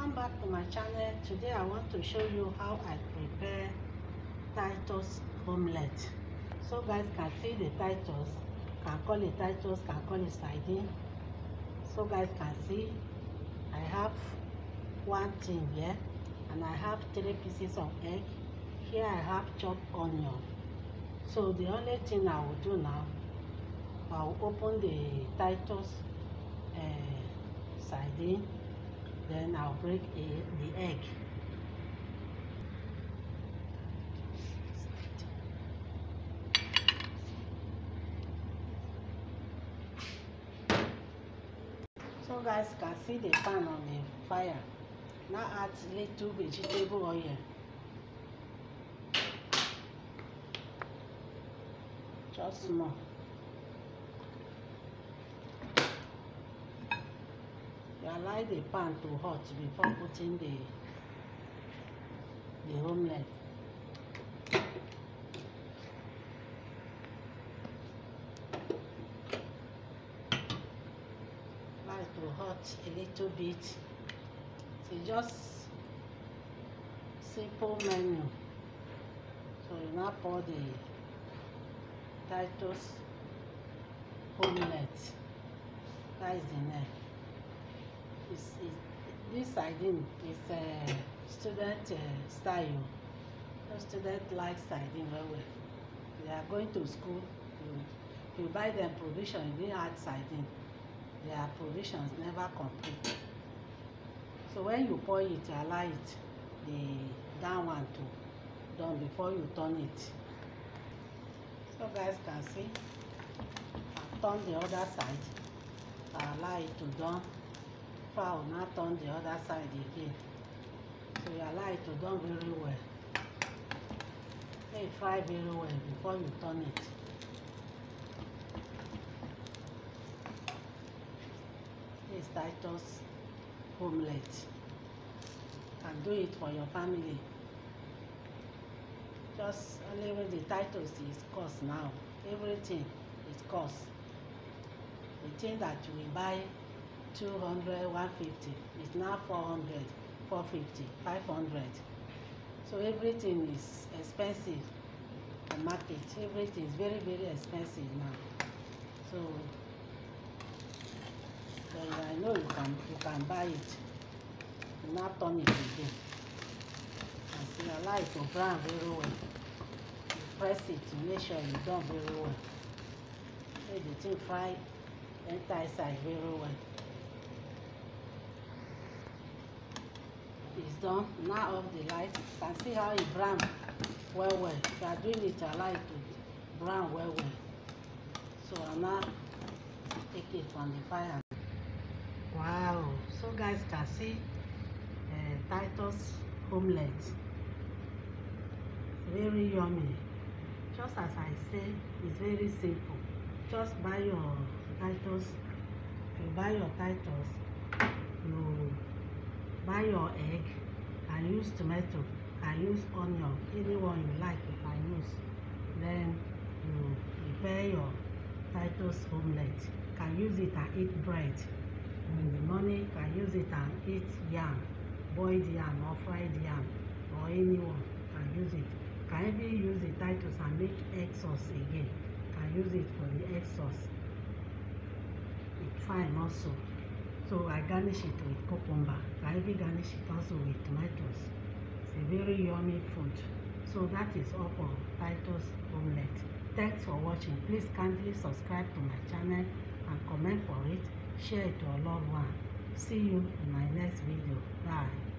Welcome back to my channel. Today I want to show you how I prepare titus omelette. So guys can see the titus, can call it titus, can call it sardine. So guys can see I have one thing here, and I have 3 pieces of egg. Here I have chopped onion. So the only thing I will do now, I will open the titus sardine, then I'll break the egg. So guys can see the pan on the fire. Now add little vegetable oil. Just small. You allow the pan to hot before putting the omelette. Allow it to hot a little bit. It's just simple menu. So you now pour the titus omelette. That is the name. This sardine is a student style. No student like sardine very well. They are going to school. You buy them provision, you didn't add sardine. Their provisions never complete. So when you pour it, you allow it the down one to done before you turn it. So guys can see, I turn the other side. I allow it to done. I will now turn the other side again. So you allow it to done very well. Let it fry very well before you turn it. This titus omelette. You can do it for your family. Just only when the titus is cost now. Everything is cost. The thing that you will buy 200, 150, it's now 400, 450, 500. So everything is expensive. The market, everything is very, very expensive now. So I know you can buy it. You now turn it again. And see, allow it to brown very well. You press it to make sure you done very well. Let the thing fry entire side very well. It's done. Now off the light. You can see how it brown well. If you are doing it, I like to brown well. So I'll now take it from the fire. Wow! So guys can see titus omelette. Very yummy. Just as I say, it's very simple. Just buy your titus. You buy your titus. You buy your egg, and use tomato, and use onion, anyone you like you can use. Then you prepare your titus omelette. Can use it and eat bread. In the morning, can use it and eat yam, boiled yam or fried yam, or anyone can use it. Can even use the titus and make egg sauce again. Can use it for the egg sauce. It's fine also. So I garnish it with cucumber. I even garnish it also with tomatoes. It's a very yummy food. So that is all for titus omelette. Thanks for watching. Please kindly subscribe to my channel and comment for it. Share it to a loved one. See you in my next video. Bye.